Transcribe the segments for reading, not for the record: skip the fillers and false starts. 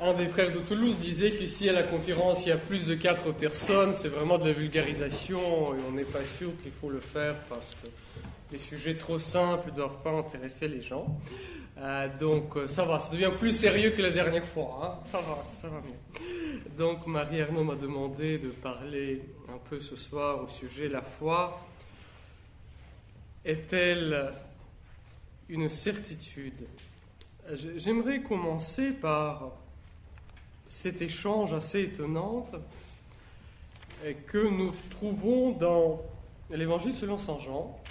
Un des frères de Toulouse disait que si à la conférence il y a plus de 4 personnes, c'est vraiment de la vulgarisation et on n'est pas sûr qu'il faut le faire parce que les sujets trop simples ne doivent pas intéresser les gens. Donc ça va, ça devient plus sérieux que la dernière fois, hein. Ça va mieux. Donc Marie-Arnaud m'a demandé de parler un peu ce soir au sujet la foi. Est-elle une certitude? J'aimerais commencer par cet échange assez étonnant que nous trouvons dans l'Évangile selon saint Jean,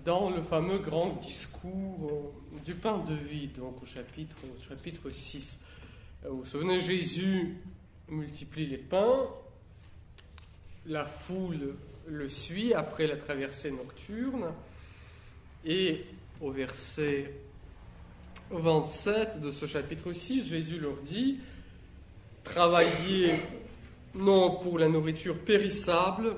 dans le fameux grand discours du pain de vie, donc au chapitre 6. Vous vous souvenez, Jésus multiplie les pains, la foule le suit après la traversée nocturne, et au verset 27 de ce chapitre 6, Jésus leur dit « Travaillez non pour la nourriture périssable,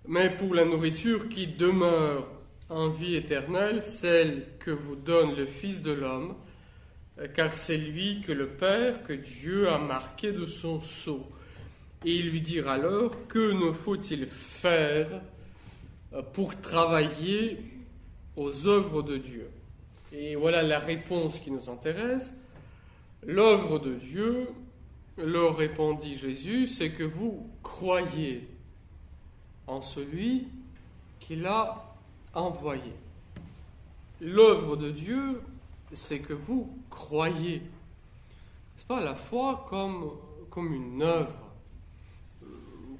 mais pour la nourriture qui demeure en vie éternelle, celle que vous donne le Fils de l'homme, car c'est lui que le Père, que Dieu a marqué de son sceau. » Et ils lui dirent alors, que ne faut-il faire pour travailler aux œuvres de Dieu? Et voilà la réponse qui nous intéresse. L'œuvre de Dieu, leur répondit Jésus, c'est que vous croyez en celui qui l'a envoyé. L'œuvre de Dieu, c'est que vous croyez. C'est pas la foi comme une œuvre,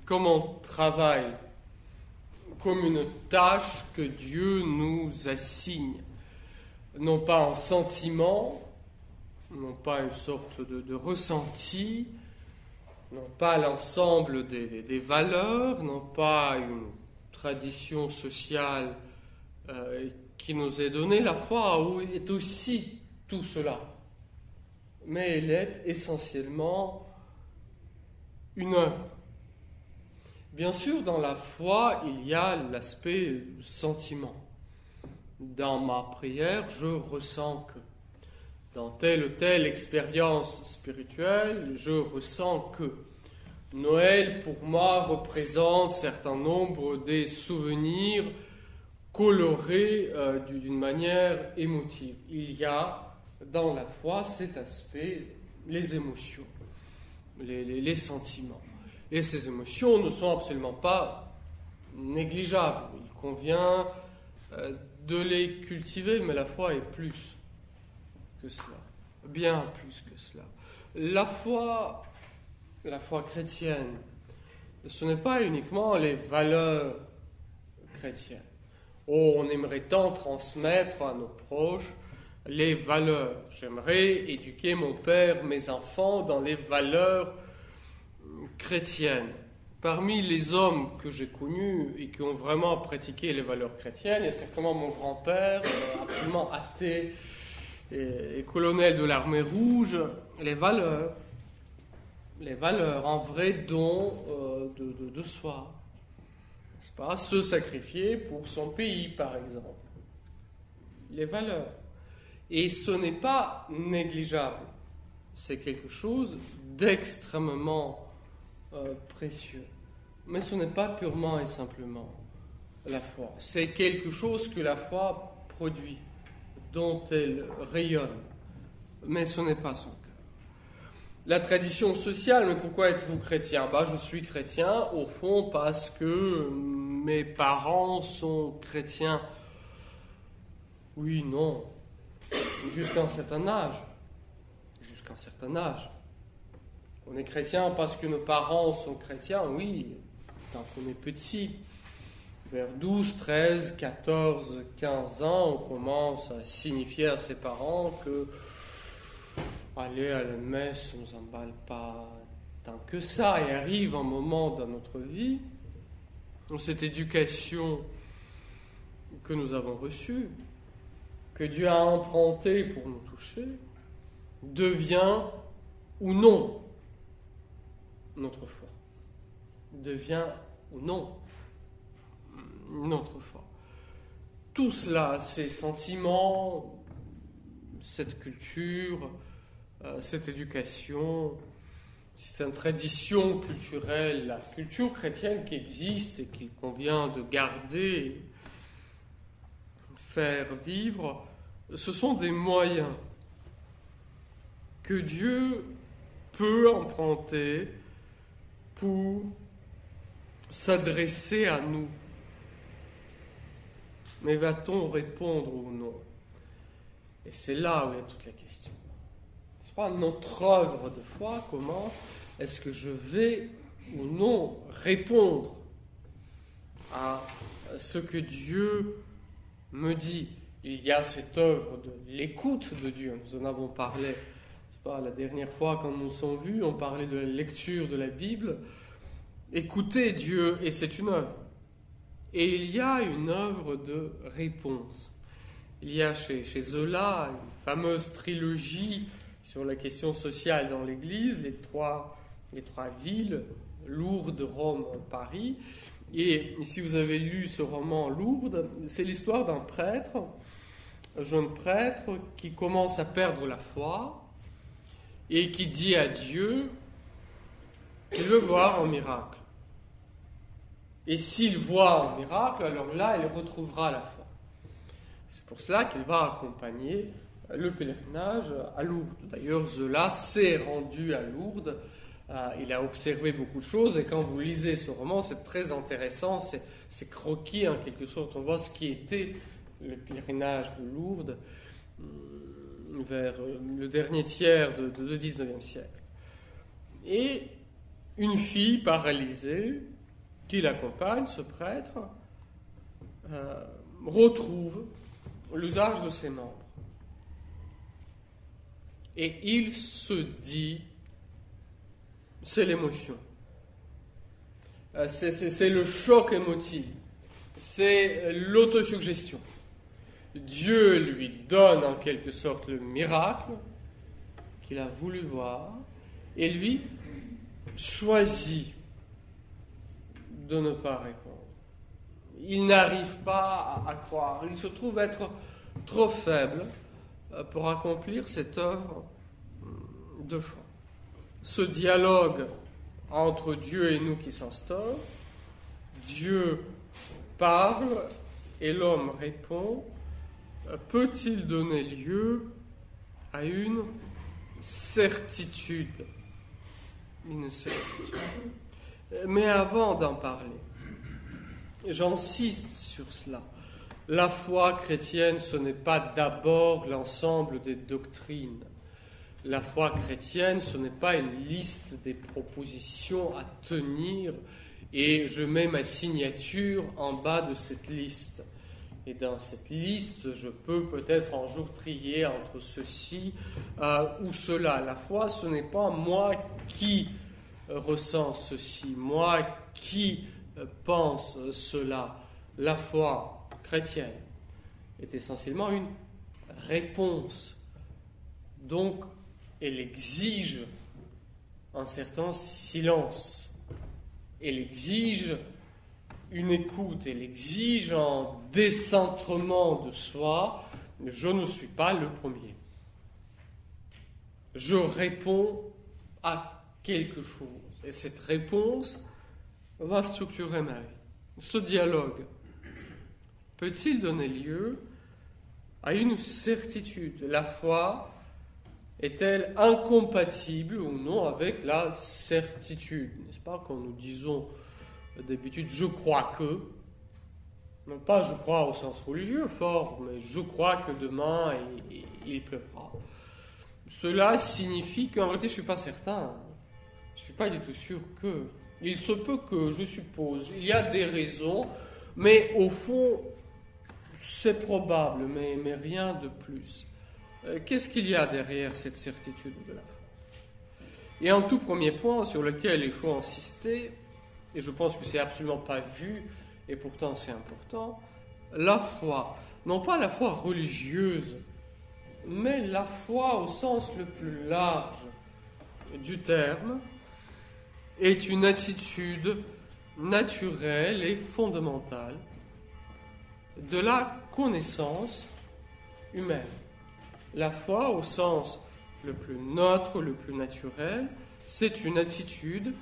comme un travail, comme une tâche que Dieu nous assigne. Non pas un sentiment, non pas une sorte de ressenti, non pas l'ensemble des valeurs, non pas une tradition sociale qui nous est donnée. La foi est aussi tout cela, mais elle est essentiellement une œuvre. Bien sûr, dans la foi, il y a l'aspect sentiment. Dans ma prière, je ressens que. Dans telle ou telle expérience spirituelle, je ressens que. Noël, pour moi, représente un certain nombre des souvenirs colorés d'une manière émotive. Il y a dans la foi cet aspect, les émotions, les sentiments. Et ces émotions ne sont absolument pas négligeables. Il convient de les cultiver, mais la foi est plus que cela, bien plus que cela. La foi chrétienne, ce n'est pas uniquement les valeurs chrétiennes. Oh, on aimerait tant transmettre à nos proches les valeurs. J'aimerais éduquer mon père, mes enfants dans les valeurs chrétiennes. Parmi les hommes que j'ai connus et qui ont vraiment pratiqué les valeurs chrétiennes, il y a certainement mon grand-père, absolument athée et colonel de l'armée rouge. Les valeurs, un vrai don de soi, n'est-ce pas? Se sacrifier pour son pays, par exemple. Les valeurs. Et ce n'est pas négligeable. C'est quelque chose d'extrêmement précieux. Mais ce n'est pas purement et simplement la foi. C'est quelque chose que la foi produit, dont elle rayonne. Mais ce n'est pas son cœur. La tradition sociale, mais pourquoi êtes-vous chrétien? Je suis chrétien, au fond, parce que mes parents sont chrétiens. Oui, non. Jusqu'à un certain âge. On est chrétien parce que nos parents sont chrétiens, oui, quand on est petit. Vers 12, 13, 14, 15 ans, on commence à signifier à ses parents que aller à la messe ne nous emballe pas tant que ça. Et arrive un moment dans notre vie où cette éducation que nous avons reçue, que Dieu a empruntée pour nous toucher, devient ou non notre foi. Devient ou non notre foi. Tout cela, ces sentiments, cette culture, cette éducation, c'est une tradition culturelle, la culture chrétienne qui existe et qu'il convient de garder, faire vivre, ce sont des moyens que Dieu peut emprunter pour s'adresser à nous. Mais va-t-on répondre ou non? Et c'est là où il y a toute la question. C'est pas notre œuvre de foi commence, est-ce que je vais ou non répondre à ce que Dieu me dit? Il y a cette œuvre de l'écoute de Dieu, nous en avons parlé. La dernière fois, quand nous nous sommes vus, on parlait de la lecture de la Bible. Écouter Dieu, et c'est une œuvre. Et il y a une œuvre de réponse. Il y a chez Zola une fameuse trilogie sur la question sociale dans l'Église, les trois villes, Lourdes, Rome, Paris. Et si vous avez lu ce roman Lourdes, c'est l'histoire d'un prêtre, un jeune prêtre, qui commence à perdre la foi, et qui dit à Dieu qu'il veut voir un miracle. Et s'il voit un miracle, alors là, il retrouvera la foi. C'est pour cela qu'il va accompagner le pèlerinage à Lourdes. D'ailleurs, Zola s'est rendu à Lourdes. Il a observé beaucoup de choses, et quand vous lisez ce roman, c'est très intéressant, c'est croquis en quelque sorte. On voit ce qui était le pèlerinage de Lourdes vers le dernier tiers du XIXe siècle. Et une fille paralysée qui l'accompagne, ce prêtre, retrouve l'usage de ses membres. Et il se dit, c'est l'émotion. C'est le choc émotif. C'est l'autosuggestion. Dieu lui donne en quelque sorte le miracle qu'il a voulu voir, et lui choisit de ne pas répondre. Il n'arrive pas à croire. Il se trouve être trop faible pour accomplir cette œuvre de foi. Ce dialogue entre Dieu et nous qui s'instaure, Dieu parle et l'homme répond, peut-il donner lieu à une certitude? Une certitude. Mais avant d'en parler, j'insiste sur cela. La foi chrétienne, ce n'est pas d'abord l'ensemble des doctrines. La foi chrétienne, ce n'est pas une liste des propositions à tenir et je mets ma signature en bas de cette liste. Et dans cette liste, je peux peut-être un jour trier entre ceci ou cela. La foi, ce n'est pas moi qui ressens ceci, moi qui pense cela. La foi chrétienne est essentiellement une réponse. Donc, elle exige un certain silence. Elle exige une écoute, elle exige un décentrement de soi. Je ne suis pas le premier. Je réponds à quelque chose. Et cette réponse va structurer ma vie. Ce dialogue peut-il donner lieu à une certitude? La foi est-elle incompatible ou non avec la certitude? N'est-ce pas quand nous disons d'habitude « je crois que », non pas « je crois » au sens religieux fort, mais « je crois que demain il pleuvra ». Cela signifie qu'en réalité je ne suis pas certain, je ne suis pas du tout sûr que. Il se peut que, je suppose, il y a des raisons, mais au fond c'est probable, mais rien de plus. Qu'est-ce qu'il y a derrière cette certitude de la foi? Et un tout premier point sur lequel il faut insister, et je pense que c'est absolument pas vu, et pourtant c'est important, la foi, non pas la foi religieuse, mais la foi au sens le plus large du terme, est une attitude naturelle et fondamentale de la connaissance humaine. La foi, au sens le plus neutre, le plus naturel. C'est une attitude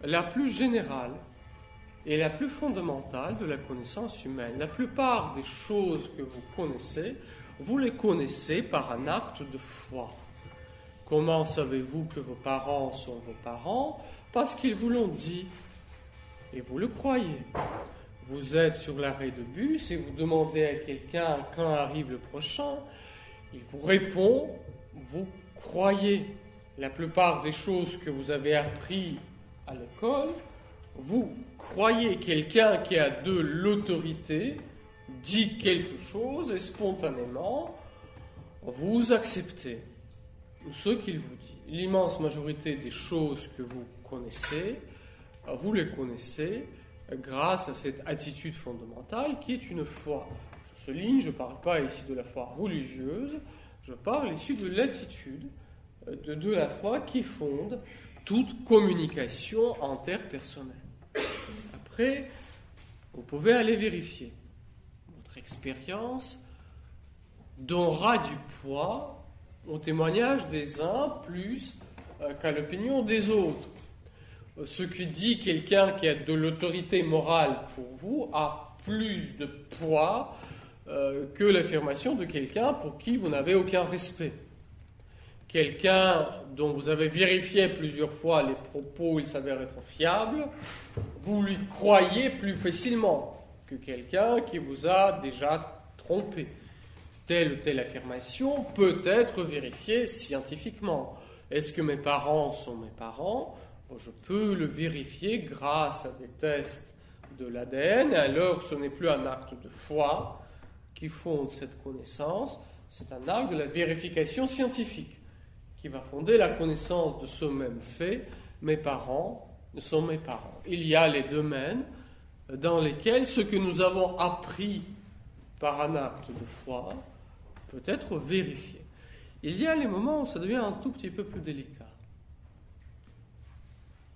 la plus générale et la plus fondamentale de la connaissance humaine. La plupart des choses que vous les connaissez par un acte de foi. Comment savez-vous que vos parents sont vos parents? Parce qu'ils vous l'ont dit et vous le croyez. Vous êtes sur l'arrêt de bus et vous demandez à quelqu'un quand arrive le prochain, il vous répond, vous croyez. La plupart des choses que vous avez apprises à l'école, vous croyez. Quelqu'un qui a de l'autorité dit quelque chose et spontanément, vous acceptez ce qu'il vous dit. L'immense majorité des choses que vous connaissez, vous les connaissez grâce à cette attitude fondamentale qui est une foi. Je souligne, je ne parle pas ici de la foi religieuse, je parle ici de l'attitude de la foi qui fonde toute communication interpersonnelle. Après, vous pouvez aller vérifier. Votre expérience donnera du poids au témoignage des uns plus qu'à l'opinion des autres. Ce que dit quelqu'un qui a de l'autorité morale pour vous a plus de poids que l'affirmation de quelqu'un pour qui vous n'avez aucun respect. Quelqu'un dont vous avez vérifié plusieurs fois les propos, il s'avère être fiable, vous lui croyez plus facilement que quelqu'un qui vous a déjà trompé. Telle ou telle affirmation peut être vérifiée scientifiquement. Est-ce que mes parents sont mes parents? Je peux le vérifier grâce à des tests de l'ADN, alors ce n'est plus un acte de foi qui fonde cette connaissance, c'est un acte de la vérification scientifique qui va fonder la connaissance de ce même fait. Mes parents sont mes parents. Il y a les domaines dans lesquels ce que nous avons appris par un acte de foi peut être vérifié. Il y a les moments où ça devient un tout petit peu plus délicat.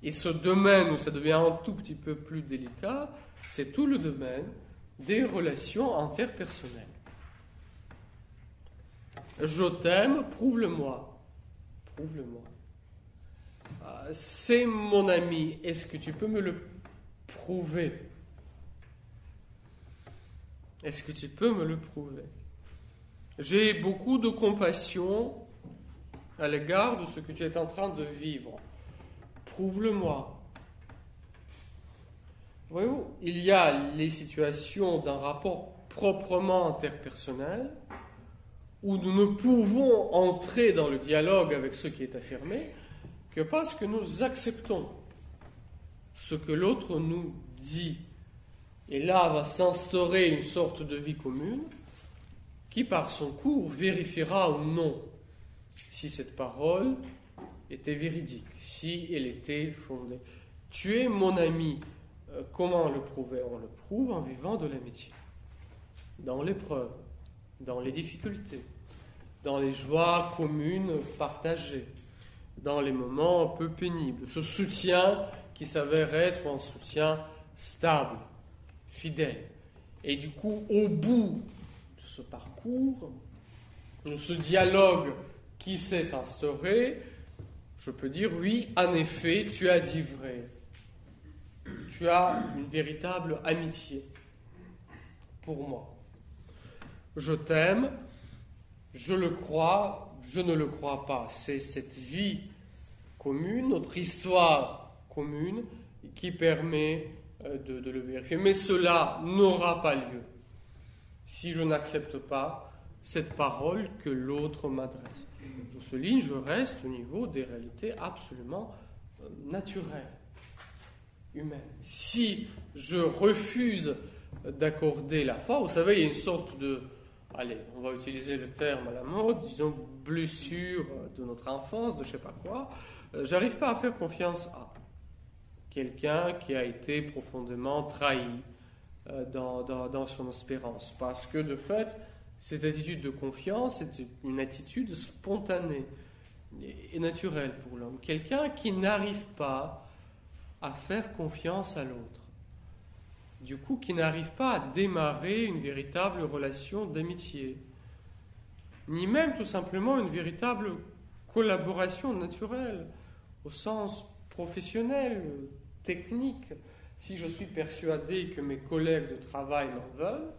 Et ce domaine où ça devient un tout petit peu plus délicat, c'est tout le domaine des relations interpersonnelles. Je t'aime, prouve-le-moi. Prouve-le-moi. C'est mon ami, est-ce que tu peux me le prouver? Est-ce que tu peux me le prouver? J'ai beaucoup de compassion à l'égard de ce que tu es en train de vivre. Prouve-le-moi. Voyez-vous, il y a les situations d'un rapport proprement interpersonnel où nous ne pouvons entrer dans le dialogue avec ce qui est affirmé que parce que nous acceptons ce que l'autre nous dit. Et là va s'instaurer une sorte de vie commune qui, par son cours, vérifiera ou non si cette parole était véridique, si elle était fondée. Tu es mon ami. Comment le prouver? On le prouve en vivant de l'amitié. Dans l'épreuve, dans les difficultés, dans les joies communes partagées, dans les moments un peu pénibles. Ce soutien qui s'avère être un soutien stable, fidèle. Et du coup, au bout de ce parcours, de ce dialogue qui s'est instauré, je peux dire, oui, en effet, tu as dit vrai. Tu as une véritable amitié pour moi. Je t'aime, je le crois, je ne le crois pas. C'est cette vie commune, notre histoire commune, qui permet de le vérifier. Mais cela n'aura pas lieu si je n'accepte pas cette parole que l'autre m'adresse. Je souligne, je reste au niveau des réalités absolument naturelles, humaines. Si je refuse d'accorder la foi, vous savez, il y a une sorte de, allez, on va utiliser le terme à la mode, disons, blessure de notre enfance, de je ne sais pas quoi. J'arrive pas à faire confiance à quelqu'un qui a été profondément trahi dans son espérance. Parce que, de fait, cette attitude de confiance est une attitude spontanée et naturelle pour l'homme. Quelqu'un qui n'arrive pas à faire confiance à l'autre. Du coup, qui n'arrive pas à démarrer une véritable relation d'amitié. Ni même tout simplement une véritable collaboration naturelle, au sens professionnel, technique. Si je suis persuadé que mes collègues de travail m'en veulent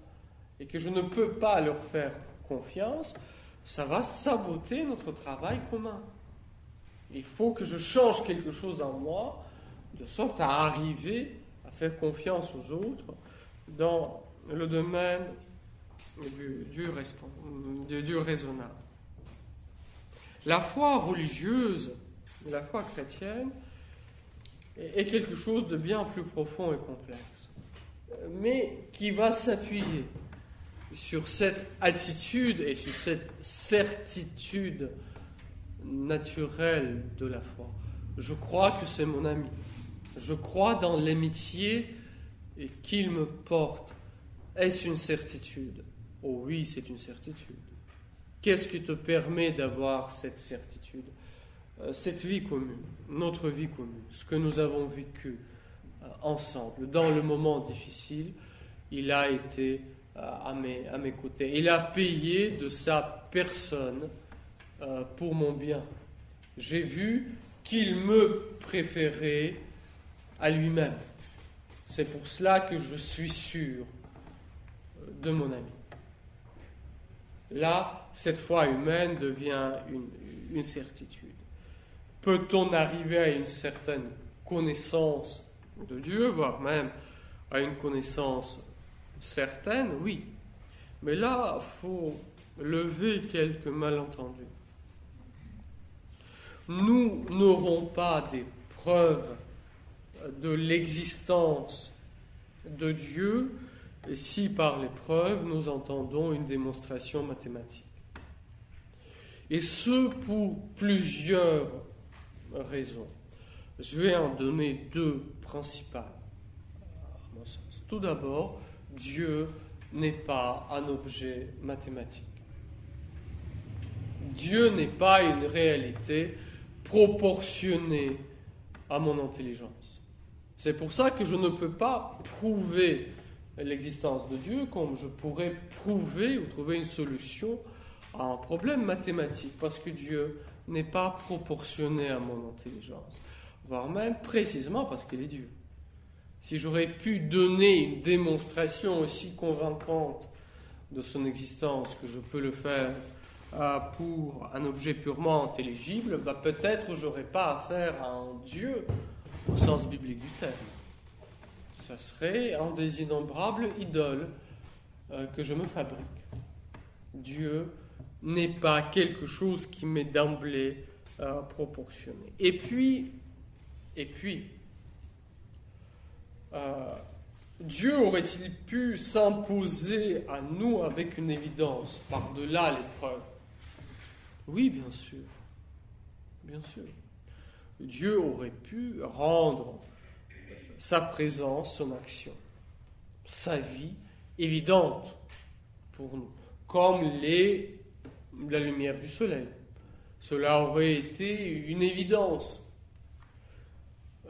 et que je ne peux pas leur faire confiance, ça va saboter notre travail commun. Il faut que je change quelque chose en moi, de sorte à arriver à faire confiance aux autres dans le domaine du raisonnable. La foi religieuse, la foi chrétienne, est quelque chose de bien plus profond et complexe, mais qui va s'appuyer sur cette attitude et sur cette certitude naturelle de la foi. Je crois que c'est mon ami. Je crois dans l'amitié qu'il me porte. Est-ce une certitude? Oh oui, c'est une certitude. Qu'est-ce qui te permet d'avoir cette certitude? Cette vie commune, notre vie commune, ce que nous avons vécu ensemble. Dans le moment difficile, il a été à mes côtés. Il a payé de sa personne pour mon bien. J'ai vu qu'il me préférait à lui-même. C'est pour cela que je suis sûr de mon ami. Là, cette foi humaine devient une certitude. Peut-on arriver à une certaine connaissance de Dieu, voire même à une connaissance certaine? Oui. Mais là, il faut lever quelques malentendus. Nous n'aurons pas des preuves de l'existence de Dieu si par les preuves nous entendons une démonstration mathématique. Et ce pour plusieurs raisons. Je vais en donner deux principales, à mon sens. Tout d'abord, Dieu n'est pas un objet mathématique. Dieu n'est pas une réalité proportionnée à mon intelligence. C'est pour ça que je ne peux pas prouver l'existence de Dieu comme je pourrais prouver ou trouver une solution à un problème mathématique, parce que Dieu n'est pas proportionné à mon intelligence, voire même précisément parce qu'il est Dieu. Si j'aurais pu donner une démonstration aussi convaincante de son existence que je peux le faire pour un objet purement intelligible, peut-être je n'aurais pas affaire à un Dieu au sens biblique du terme. Ça serait un des innombrables idoles que je me fabrique. Dieu n'est pas quelque chose qui m'est d'emblée proportionné. Et puis, Dieu aurait-il pu s'imposer à nous avec une évidence, par-delà l'épreuve? Oui, bien sûr. Bien sûr. Dieu aurait pu rendre sa présence, son action, sa vie évidente pour nous, comme l'est la lumière du soleil. Cela aurait été une évidence.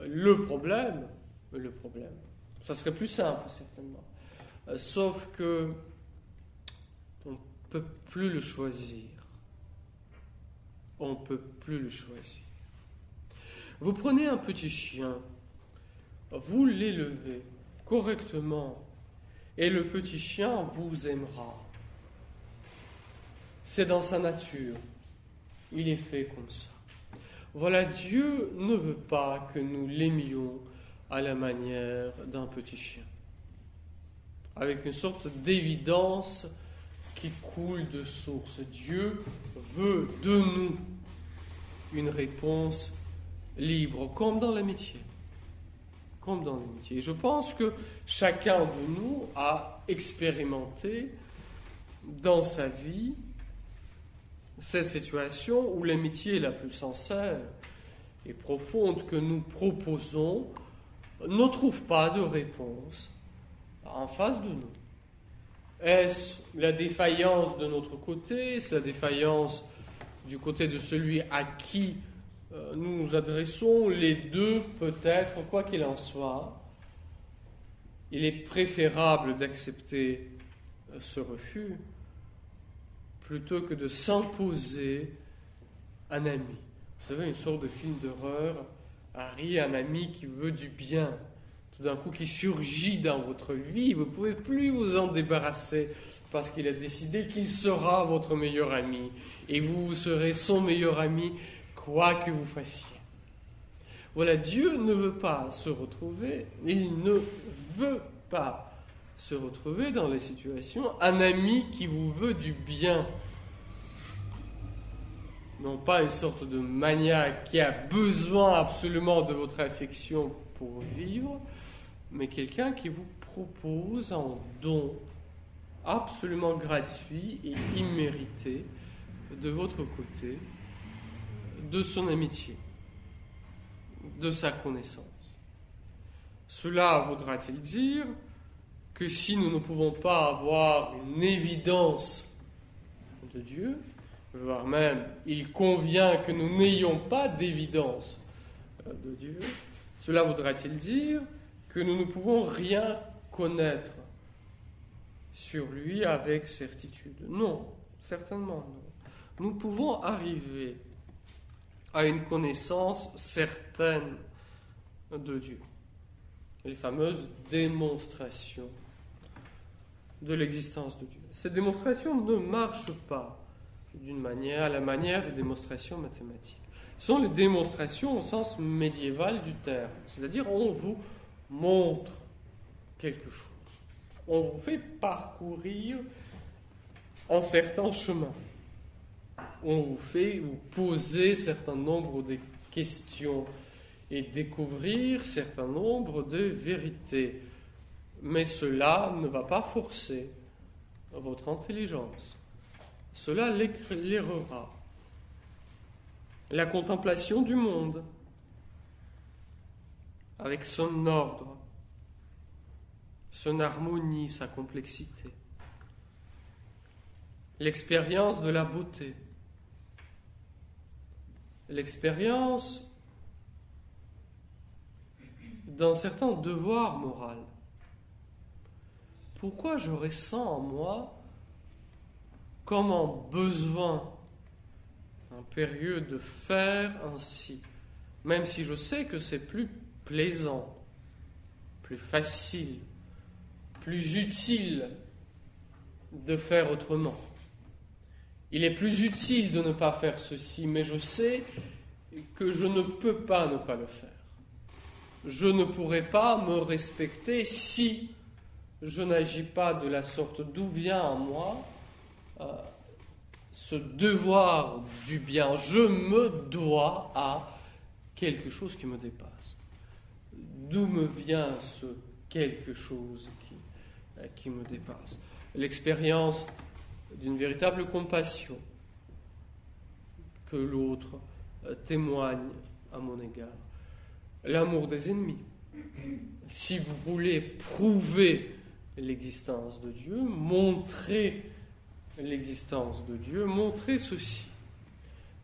Le problème, ça serait plus simple certainement, sauf que on ne peut plus le choisir. On ne peut plus le choisir. Vous prenez un petit chien, vous l'élevez correctement, et le petit chien vous aimera. C'est dans sa nature. Il est fait comme ça. Voilà, Dieu ne veut pas que nous l'aimions à la manière d'un petit chien, avec une sorte d'évidence qui coule de source. Dieu veut de nous une réponse libre, comme dans l'amitié. Comme dans l'amitié. Et je pense que chacun de nous a expérimenté dans sa vie cette situation où l'amitié la plus sincère et profonde que nous proposons ne trouve pas de réponse en face de nous. Est-ce la défaillance de notre côté? Est-ce la défaillance du côté de celui à qui nous nous adressons? Les deux, peut-être, quoi qu'il en soit. Il est préférable d'accepter ce refus plutôt que de s'imposer un ami. Vous savez, une sorte de film d'horreur. Harry, un ami qui veut du bien, tout d'un coup qui surgit dans votre vie, vous ne pouvez plus vous en débarrasser parce qu'il a décidé qu'il sera votre meilleur ami et vous serez son meilleur ami quoi que vous fassiez. Voilà, Dieu ne veut pas se retrouver, il ne veut pas se retrouver dans les situations un ami qui vous veut du bien. Non pas une sorte de maniaque qui a besoin absolument de votre affection pour vivre, mais quelqu'un qui vous propose un don absolument gratuit et immérité de votre côté, de son amitié, de sa connaissance. Cela voudra-t-il dire que si nous ne pouvons pas avoir une évidence de Dieu, voire même, il convient que nous n'ayons pas d'évidence de Dieu, cela voudra-t-il dire que nous ne pouvons rien connaître sur lui avec certitude? Non, certainement non. Nous pouvons arriver à une connaissance certaine de Dieu. Les fameuses démonstrations de l'existence de Dieu. Ces démonstrations ne marchent pas à la manière des démonstrations mathématiques. Ce sont les démonstrations au sens médiéval du terme, c'est-à-dire on vous montre quelque chose, on vous fait parcourir un certain chemin, on vous fait vous poser un certain nombre de questions et découvrir un certain nombre de vérités, mais cela ne va pas forcer votre intelligence. Cela l'éclairera. La contemplation du monde, avec son ordre, son harmonie, sa complexité. L'expérience de la beauté. L'expérience d'un certain devoir moral. Pourquoi je ressens en moi comme un besoin impérieux de faire ainsi, même si je sais que c'est plus plaisant, plus facile, plus utile de faire autrement. Il est plus utile de ne pas faire ceci, mais je sais que je ne peux pas ne pas le faire. Je ne pourrai pas me respecter si je n'agis pas de la sorte d'où vient en moi ce devoir du bien. Je me dois à quelque chose qui me dépasse. D'où me vient ce quelque chose qui me dépasse? L'expérience d'une véritable compassion que l'autre témoigne à mon égard. L'amour des ennemis. Si vous voulez prouver l'existence de Dieu, montrer l'existence de Dieu, montrer ceci.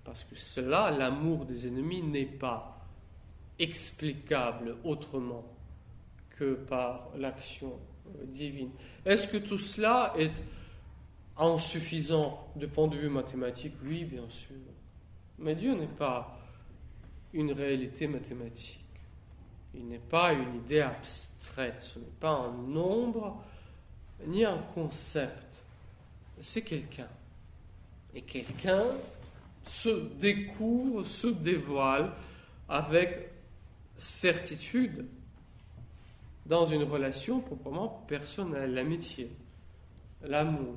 Parce que cela, l'amour des ennemis, n'est pas explicable autrement que par l'action divine. Est-ce que tout cela est insuffisant du point de vue mathématique? Oui, bien sûr. Mais Dieu n'est pas une réalité mathématique. Il n'est pas une idée abstraite. Ce n'est pas un nombre, ni un concept. C'est quelqu'un. Et quelqu'un se découvre, se dévoile avec certitude dans une relation proprement personnelle, l'amitié, l'amour,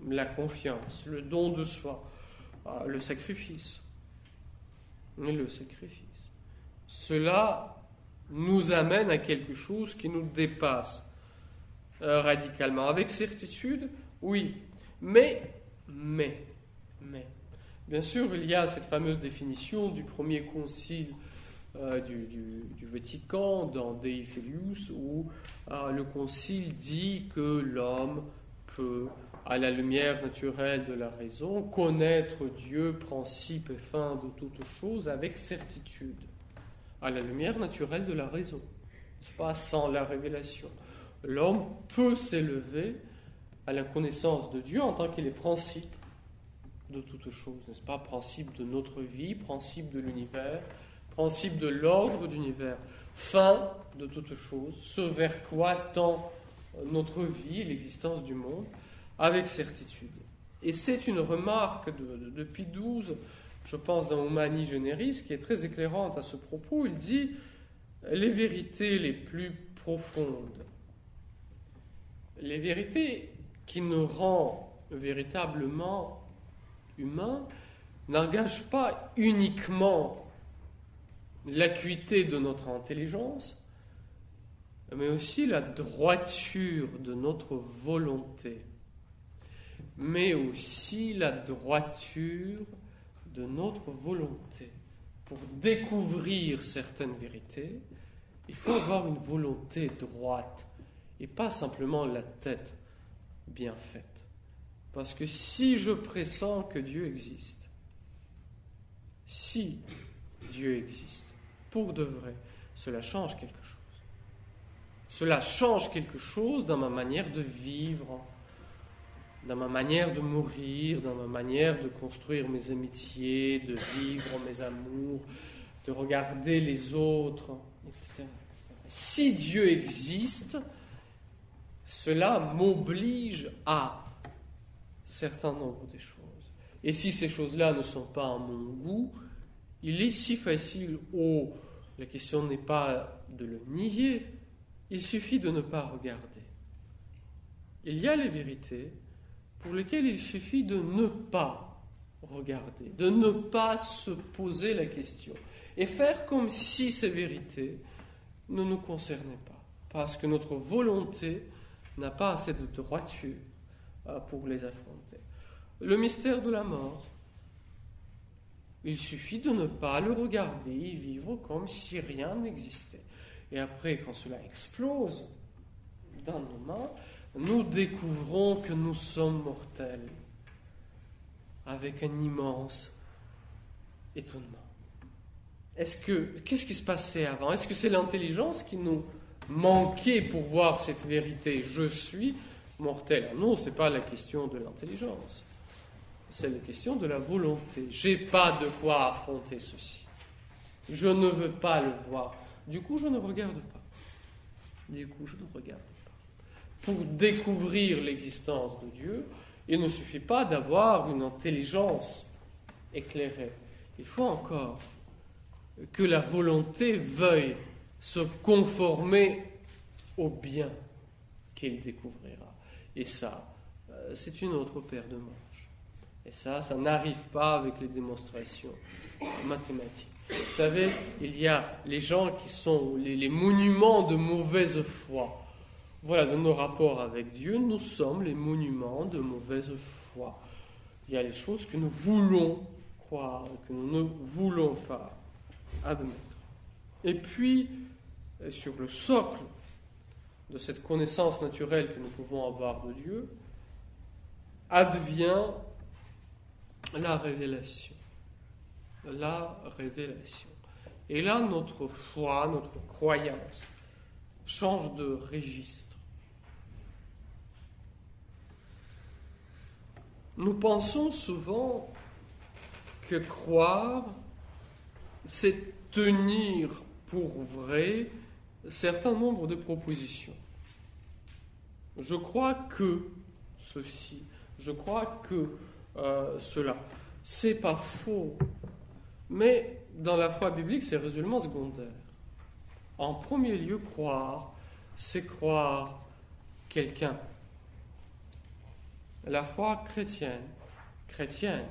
la confiance, le don de soi, le sacrifice. Le sacrifice. Cela nous amène à quelque chose qui nous dépasse radicalement. Avec certitude, oui. Mais, bien sûr, il y a cette fameuse définition du premier concile du Vatican, dans Dei Filius, où le concile dit que l'homme peut, à la lumière naturelle de la raison, connaître Dieu, principe et fin de toutes choses, avec certitude, à la lumière naturelle de la raison. Ce n'est pas sans la révélation. L'homme peut s'élever à la connaissance de Dieu en tant qu'il est principe de toute chose, n'est-ce pas? Principe de notre vie, principe de l'univers, principe de l'ordre d'univers, fin de toute chose, ce vers quoi tend notre vie, l'existence du monde, avec certitude. Et c'est une remarque de Pie XII, je pense, dans Humani Generis, qui est très éclairante à ce propos. Il dit « Les vérités les plus profondes, les vérités qui nous rendent véritablement humains, n'engagent pas uniquement l'acuité de notre intelligence, mais aussi la droiture de notre volonté, mais aussi la droiture de notre volonté. Pour découvrir certaines vérités, il faut avoir une volonté droite et pas simplement la tête bien faite. Parce que si je pressens que Dieu existe, si Dieu existe, pour de vrai, cela change quelque chose. Cela change quelque chose dans ma manière de vivre, dans ma manière de mourir, dans ma manière de construire mes amitiés, de vivre mes amours, de regarder les autres, etc. Si Dieu existe, cela m'oblige à un certain nombre de choses. Et si ces choses-là ne sont pas à mon goût, il est si facile, la question n'est pas de le nier, il suffit de ne pas regarder. Il y a les vérités pour lesquelles il suffit de ne pas regarder, de ne pas se poser la question et faire comme si ces vérités ne nous concernaient pas, parce que notre volonté n'a pas assez de droiture pour les affronter. Le mystère de la mort, il suffit de ne pas le regarder et vivre comme si rien n'existait. Et après, quand cela explose dans nos mains, nous découvrons que nous sommes mortels, avec un immense étonnement. Qu'est-ce qui se passait avant? Est-ce que c'est l'intelligence qui nous manquait pour voir cette vérité? Je suis mortel. Non, ce n'est pas la question de l'intelligence. C'est la question de la volonté. Je n'ai pas de quoi affronter ceci. Je ne veux pas le voir. Du coup, je ne regarde pas. Pour découvrir l'existence de Dieu, il ne suffit pas d'avoir une intelligence éclairée. Il faut encore que la volonté veuille se conformer au bien qu'il découvrira. Et ça, c'est une autre paire de manches. Et ça n'arrive pas avec les démonstrations mathématiques. Vous savez, il y a les gens qui sont les monuments de mauvaise foi. Voilà, dans nos rapports avec Dieu, nous sommes les monuments de mauvaise foi. Il y a les choses que nous voulons croire, que nous ne voulons pas admettre. Et puis, sur le socle de cette connaissance naturelle que nous pouvons avoir de Dieu, advient la révélation. La révélation. Et là, notre foi, notre croyance change de registre. Nous pensons souvent que croire, c'est tenir pour vrai un certain nombre de propositions. Je crois que ceci, je crois que cela. C'est pas faux, mais dans la foi biblique, c'est résolument secondaire. En premier lieu, croire, c'est croire quelqu'un. La foi chrétienne,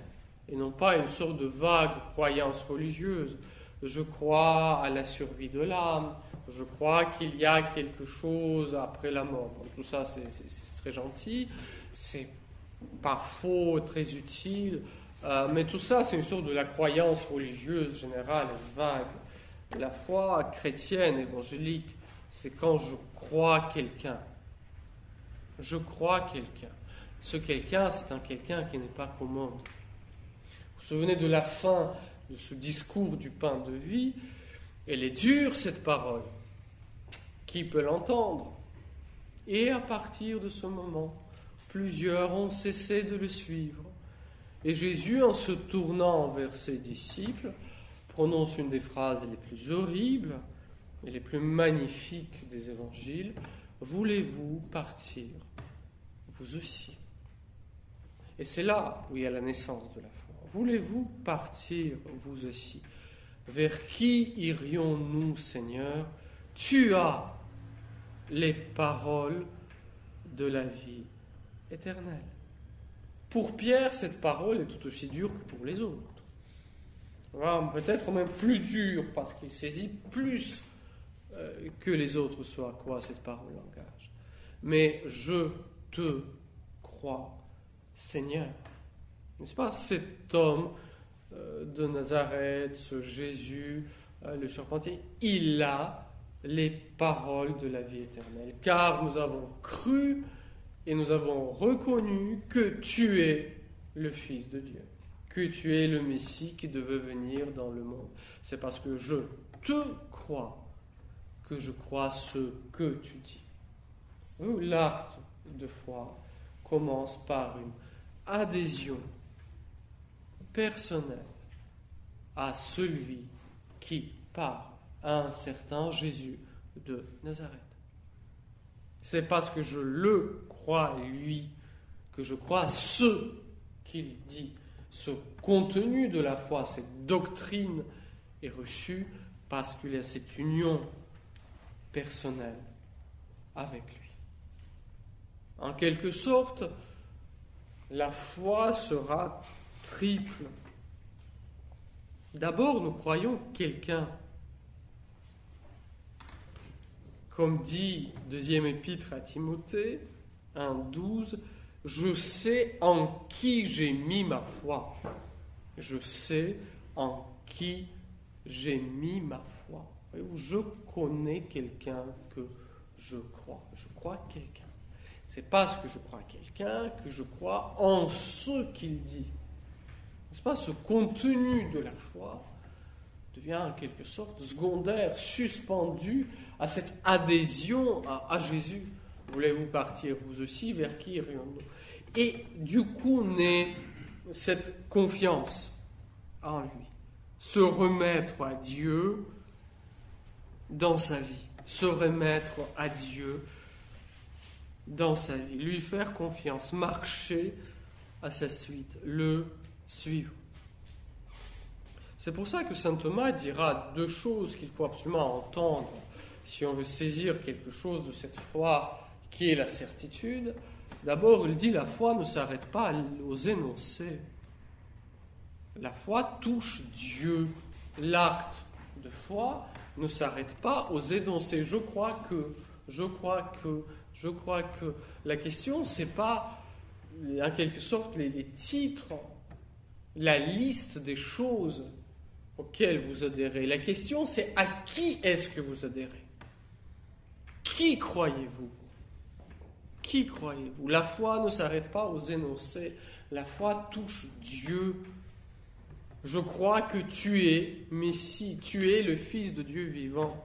et non pas une sorte de vague croyance religieuse. Je crois à la survie de l'âme, je crois qu'il y a quelque chose après la mort. Donc, tout ça, c'est très gentil, c'est pas faux, très utile, mais tout ça, c'est une sorte de la croyance religieuse générale, vague. La foi chrétienne, évangélique, c'est quand je crois quelqu'un. Je crois quelqu'un. Ce quelqu'un, c'est un quelqu'un qui n'est pas commode. Vous vous souvenez de la fin de ce discours du pain de vie? Elle est dure, cette parole. Qui peut l'entendre? Et à partir de ce moment, plusieurs ont cessé de le suivre. Et Jésus, en se tournant vers ses disciples, prononce une des phrases les plus horribles et les plus magnifiques des évangiles. « Voulez-vous partir, vous aussi ?» Et c'est là où il y a la naissance de la foi. « Voulez-vous partir, vous aussi ?» Vers qui irions-nous, Seigneur? Tu as les paroles de la vie éternelle. Pour Pierre, cette parole est tout aussi dure que pour les autres. Peut-être même plus dure, parce qu'il saisit plus que les autres ce à quoi cette parole engage. Mais je te crois, Seigneur. N'est-ce pas? Cet homme de Nazareth, ce Jésus, le charpentier, il a les paroles de la vie éternelle. Car nous avons cru et nous avons reconnu que tu es le Fils de Dieu, que tu es le Messie qui devait venir dans le monde. C'est parce que je te crois que je crois ce que tu dis. L'acte de foi commence par une adhésion personnelle à celui qui parle, à un certain Jésus de Nazareth. C'est parce que je le crois, lui, que je crois ce qu'il dit. Ce contenu de la foi, cette doctrine est reçue parce qu'il y a cette union personnelle avec lui. En quelque sorte, la foi sera triple. D'abord, nous croyons quelqu'un. Comme dit deuxième épître à Timothée, 1,12, « Je sais en qui j'ai mis ma foi. » Je sais en qui j'ai mis ma foi. Je connais quelqu'un que je crois. Je crois quelqu'un. C'est parce que je crois quelqu'un que je crois en ce qu'il dit. N'est-ce pas? Ce contenu de la foi devient en quelque sorte secondaire, suspendu à cette adhésion à Jésus. Voulez-vous partir vous aussi? Vers qui irions-nous? Et du coup naît cette confiance en lui. Se remettre à Dieu dans sa vie. Se remettre à Dieu dans sa vie. Lui faire confiance. Marcher à sa suite. Le suivre. C'est pour ça que saint Thomas dira deux choses qu'il faut absolument entendre si on veut saisir quelque chose de cette foi qui est la certitude. D'abord, il dit la foi ne s'arrête pas aux énoncés. La foi touche Dieu. L'acte de foi ne s'arrête pas aux énoncés. Je crois que. La question, c'est pas en quelque sorte les titres, la liste des choses auxquelles vous adhérez. La question, c'est à qui est-ce que vous adhérez? Qui croyez-vous? Qui croyez-vous? La foi ne s'arrête pas aux énoncés. La foi touche Dieu. Je crois que tu es Messie, tu es le Fils de Dieu vivant.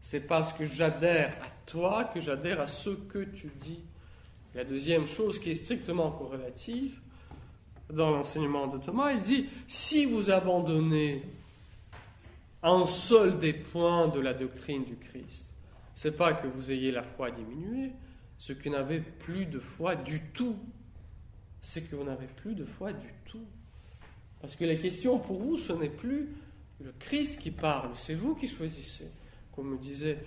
C'est parce que j'adhère à toi que j'adhère à ce que tu dis. La deuxième chose qui est strictement corrélative, dans l'enseignement de Thomas, il dit, si vous abandonnez un seul des points de la doctrine du Christ, c'est pas que vous ayez la foi diminuée, ce que vous n'avez plus de foi du tout. C'est que vous n'avez plus de foi du tout. Parce que la question pour vous, ce n'est plus le Christ qui parle, c'est vous qui choisissez. Comme me disait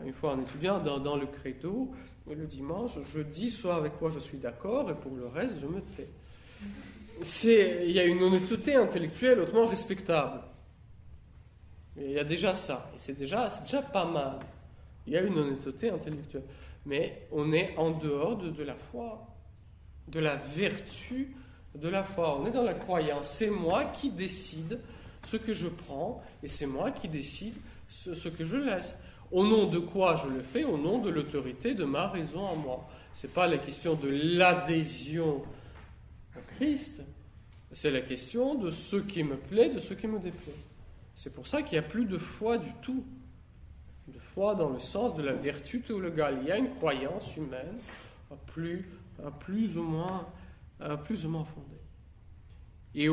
une fois un étudiant dans le credo, le dimanche, je dis soit avec quoi je suis d'accord, et pour le reste, je me tais. Il y a une honnêteté intellectuelle hautement respectable. Il y a déjà ça, et c'est déjà pas mal. Il y a une honnêteté intellectuelle. Mais on est en dehors de la foi, de la vertu de la foi. On est dans la croyance. C'est moi qui décide ce que je prends, et c'est moi qui décide ce que je laisse. Au nom de quoi je le fais? Au nom de l'autorité de ma raison en moi. Ce n'est pas la question de l'adhésion au Christ, c'est la question de ce qui me plaît, de ce qui me déplaît. C'est pour ça qu'il n'y a plus de foi du tout. De foi dans le sens de la vertu théologale. Il y a une croyance humaine plus ou moins fondée. Et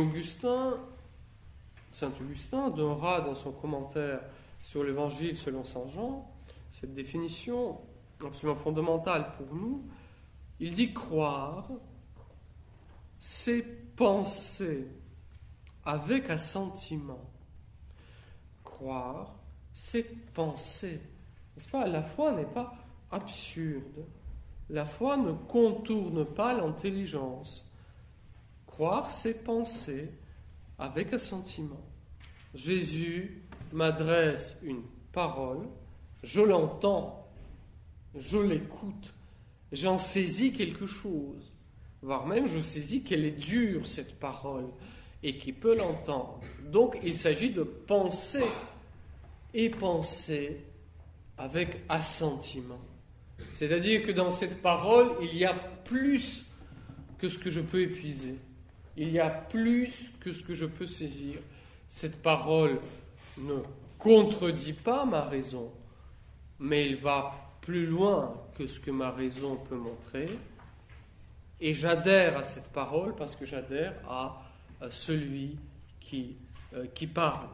Saint Augustin donnera dans son commentaire sur l'Évangile selon Saint Jean cette définition absolument fondamentale pour nous. Il dit croire, c'est penser avec assentiment. Croire, c'est penser. N'est-ce pas? La foi n'est pas absurde. La foi ne contourne pas l'intelligence. Croire, c'est penser avec assentiment. Jésus m'adresse une parole, je l'entends, je l'écoute, j'en saisis quelque chose, voire même je saisis qu'elle est dure cette parole et qui peut l'entendre. Donc il s'agit de penser et penser avec assentiment. C'est-à-dire que dans cette parole, il y a plus que ce que je peux épuiser. Il y a plus que ce que je peux saisir. Cette parole ne contredit pas ma raison, mais elle va plus loin que ce que ma raison peut montrer. Et j'adhère à cette parole parce que j'adhère à celui qui parle.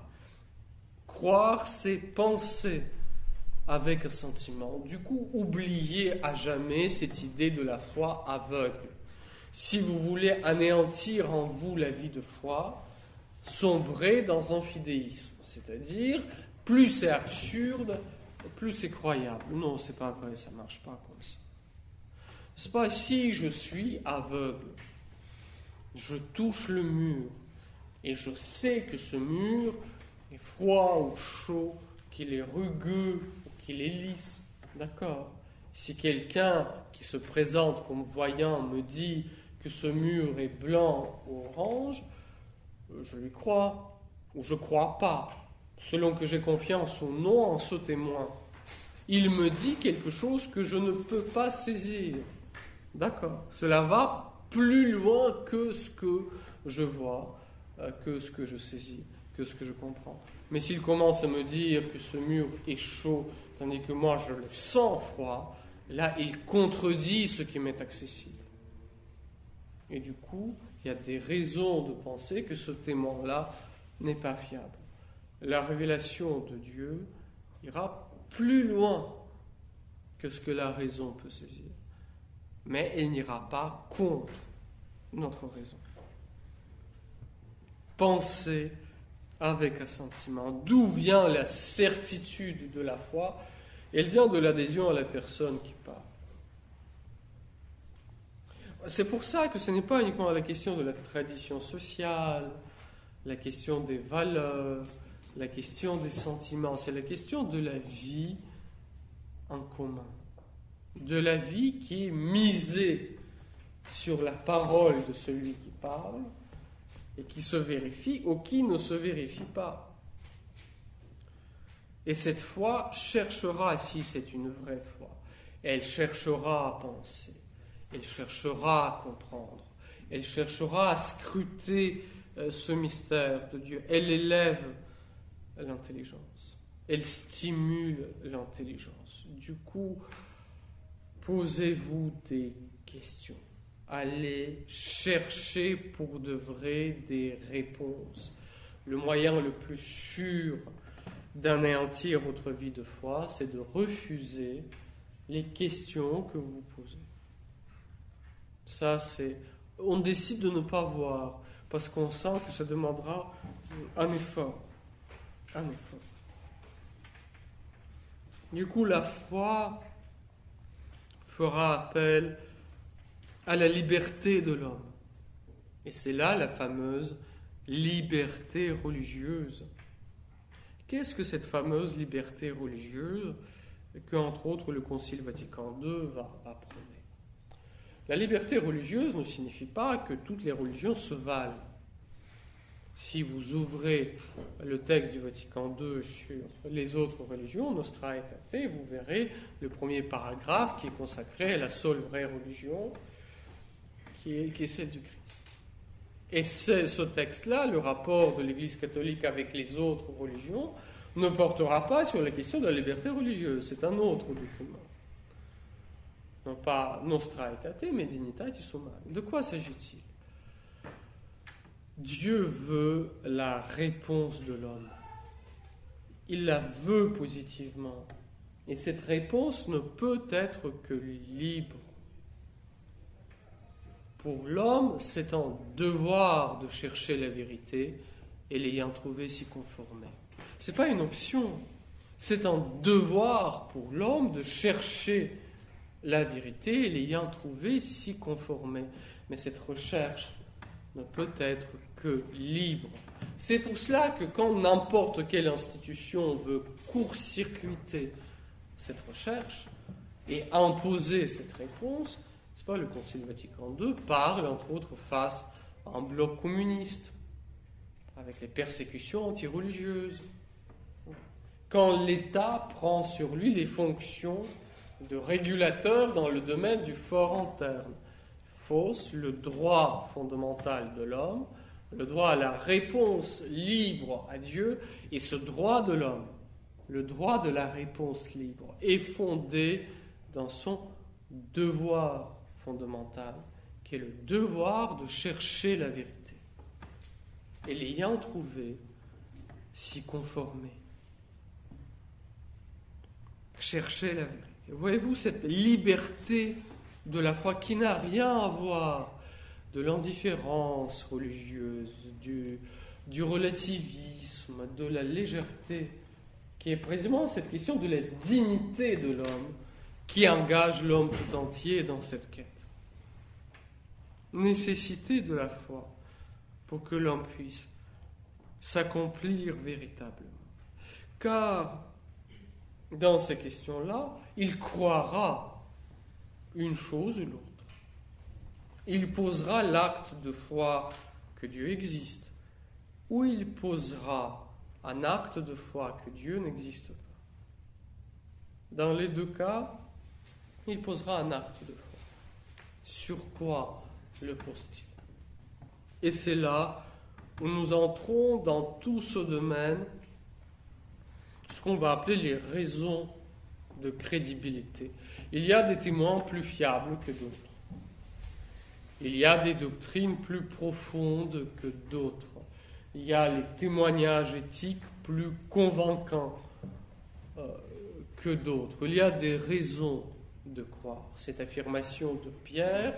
Croire, c'est penser avec assentiment. Du coup, oubliez à jamais cette idée de la foi aveugle. Si vous voulez anéantir en vous la vie de foi, sombrez dans un fidéisme. C'est-à-dire, plus c'est absurde, plus c'est croyable. Non, c'est pas vrai, ça marche pas comme ça. C'est pas si je suis aveugle, je touche le mur et je sais que ce mur est froid ou chaud, qu'il est rugueux ou qu'il est lisse. D'accord? Si quelqu'un qui se présente comme voyant me dit que ce mur est blanc ou orange, je lui crois ou je ne crois pas, selon que j'ai confiance ou non en ce témoin. Il me dit quelque chose que je ne peux pas saisir. D'accord? Cela va plus loin que ce que je vois, que ce que je saisis, que ce que je comprends. Mais s'il commence à me dire que ce mur est chaud, tandis que moi je le sens froid, là il contredit ce qui m'est accessible. Et du coup, il y a des raisons de penser que ce témoin-là n'est pas fiable. La révélation de Dieu ira plus loin que ce que la raison peut saisir. Mais elle n'ira pas contre notre raison. Penser avec assentiment. D'où vient la certitude de la foi? Elle vient de l'adhésion à la personne qui parle. C'est pour ça que ce n'est pas uniquement la question de la tradition sociale, la question des valeurs, la question des sentiments, c'est la question de la vie en commun, de la vie qui est misée sur la parole de celui qui parle et qui se vérifie ou qui ne se vérifie pas. Et cette foi cherchera, si c'est une vraie foi, elle cherchera à penser, elle cherchera à comprendre, elle cherchera à scruter ce mystère de Dieu. Elle élève l'intelligence, elle stimule l'intelligence. Du coup, posez-vous des questions. Allez chercher pour de vrai des réponses. Le moyen le plus sûr d'anéantir votre vie de foi, c'est de refuser les questions que vous posez. Ça, c'est... On décide de ne pas voir, parce qu'on sent que ça demandera un effort. Un effort. Du coup, la foi fera appel à la liberté de l'homme. Et c'est là la fameuse liberté religieuse. Qu'est-ce que cette fameuse liberté religieuse que, entre autres, le Concile Vatican II va prôner? La liberté religieuse ne signifie pas que toutes les religions se valent. Si vous ouvrez le texte du Vatican II sur les autres religions, Nostra Aetate, vous verrez le premier paragraphe qui est consacré à la seule vraie religion, qui est celle du Christ. Et ce texte-là, le rapport de l'Église catholique avec les autres religions, ne portera pas sur la question de la liberté religieuse. C'est un autre document. Non pas Nostra Aetate, mais Dignitatis Humanae. De quoi s'agit-il? Dieu veut la réponse de l'homme. Il la veut positivement. Et cette réponse ne peut être que libre. Pour l'homme, c'est un devoir de chercher la vérité et l'ayant trouvée s'y conformer. Ce n'est pas une option, c'est un devoir pour l'homme de chercher la vérité et l'ayant trouvée s'y conformer. Mais cette recherche ne peut être que libre. C'est pour cela que quand n'importe quelle institution veut court-circuiter cette recherche et imposer cette réponse, c'est pas le Concile Vatican II parle entre autres face à un bloc communiste avec les persécutions antireligieuses. Quand l'État prend sur lui les fonctions de régulateur dans le domaine du fort interne, fausse le droit fondamental de l'homme, le droit à la réponse libre à Dieu, et ce droit de l'homme, le droit de la réponse libre, est fondé dans son devoir fondamental, qui est le devoir de chercher la vérité. Et l'ayant trouvé, s'y conformer. Chercher la vérité. Voyez-vous cette liberté de la foi qui n'a rien à voir de l'indifférence religieuse, du relativisme, de la légèreté, qui est précisément cette question de la dignité de l'homme qui engage l'homme tout entier dans cette quête. Nécessité de la foi pour que l'homme puisse s'accomplir véritablement. Car dans ces questions-là, il croira une chose ou l'autre. Il posera l'acte de foi que Dieu existe, ou il posera un acte de foi que Dieu n'existe pas. Dans les deux cas, il posera un acte de foi. Sur quoi le pose-t-il? Et c'est là où nous entrons dans tout ce domaine, ce qu'on va appeler les raisons de crédibilité. Il y a des témoins plus fiables que d'autres. Il y a des doctrines plus profondes que d'autres. Il y a les témoignages éthiques plus convaincants que d'autres. Il y a des raisons de croire. Cette affirmation de Pierre,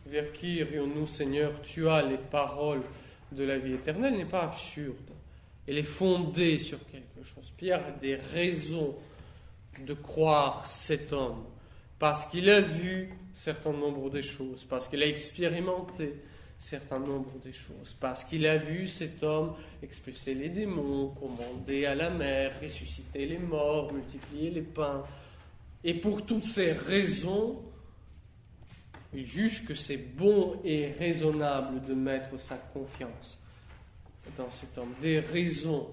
vers qui irions-nous, Seigneur, tu as les paroles de la vie éternelle, n'est pas absurde. Elle est fondée sur quelque chose. Pierre a des raisons de croire cet homme, parce qu'il a vu un certain nombre de choses, parce qu'il a expérimenté un certain nombre de choses, parce qu'il a vu cet homme expulser les démons, commander à la mer, ressusciter les morts, multiplier les pains. Et pour toutes ces raisons, il juge que c'est bon et raisonnable de mettre sa confiance dans cet homme. Des raisons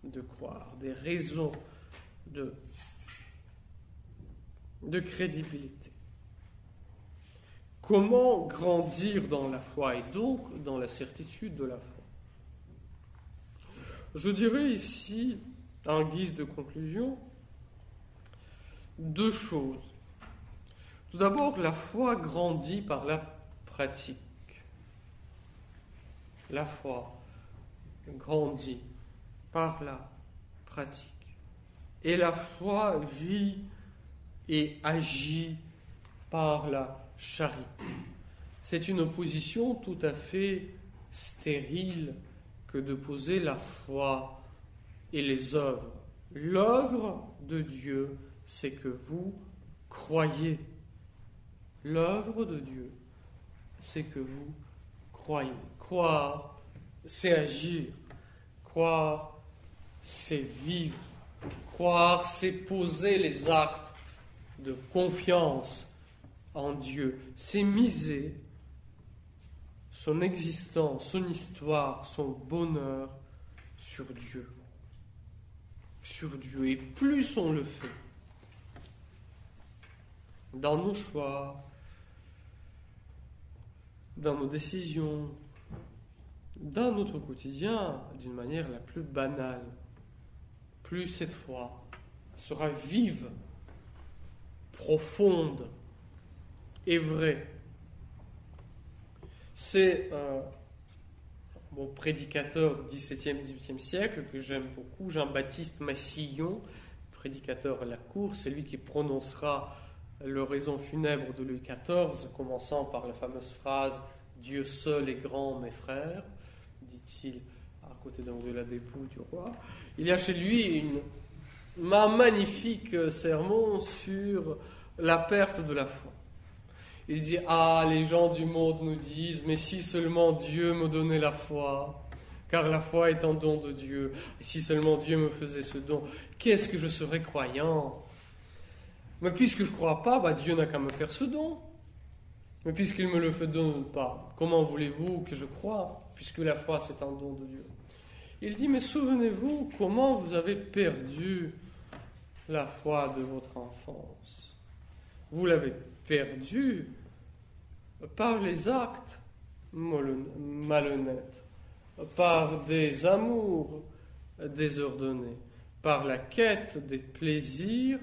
de croire, des raisons de crédibilité. Comment grandir dans la foi et donc dans la certitude de la foi? Je dirais ici, en guise de conclusion, deux choses. Tout d'abord, la foi grandit par la pratique. La foi grandit par la pratique. Et la foi vit et agit par la charité. C'est une opposition tout à fait stérile que de poser la foi et les œuvres. L'œuvre de Dieu, c'est que vous croyez. L'œuvre de Dieu, c'est que vous croyez. Croire, c'est agir. Croire, c'est vivre. Croire, c'est poser les actes de confiance en Dieu. C'est miser son existence, son histoire, son bonheur sur Dieu. Sur Dieu. Et plus on le fait, dans nos choix, dans nos décisions, dans notre quotidien, d'une manière la plus banale, plus cette foi sera vive, profonde et vraie. C'est bon prédicateur du XVIIe, XVIIIe siècle, que j'aime beaucoup, Jean-Baptiste Massillon, prédicateur à la cour, c'est lui qui prononcera l'oraison funèbre de Louis XIV, commençant par la fameuse phrase « Dieu seul est grand, mes frères », dit-il à côté donc de la dépouille du roi. Il y a chez lui un magnifique sermon sur la perte de la foi. Il dit « Ah, les gens du monde nous disent, mais si seulement Dieu me donnait la foi, car la foi est un don de Dieu, et si seulement Dieu me faisait ce don, qu'est-ce que je serais croyant ? Mais puisque je ne crois pas, Dieu n'a qu'à me faire ce don. Mais puisqu'il me le fait donne pas, comment voulez-vous que je croie, puisque la foi c'est un don de Dieu ?» Il dit « Mais souvenez-vous comment vous avez perdu la foi de votre enfance. Vous l'avez perdu par les actes malhonnêtes, par des amours désordonnés, par la quête des plaisirs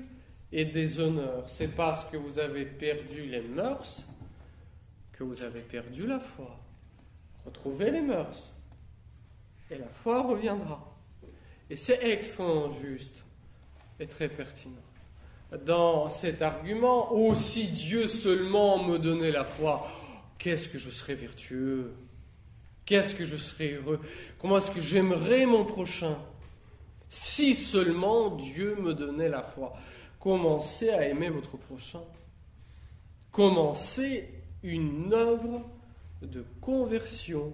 et des honneurs. C'est parce que vous avez perdu les mœurs que vous avez perdu la foi. Retrouvez les mœurs et la foi reviendra. Et c'est extrêmement juste et très pertinent. Dans cet argument, oh, si Dieu seulement me donnait la foi, qu'est-ce que je serais vertueux, qu'est-ce que je serais heureux, comment est-ce que j'aimerais mon prochain, si seulement Dieu me donnait la foi. Commencez à aimer votre prochain. Commencez une œuvre de conversion.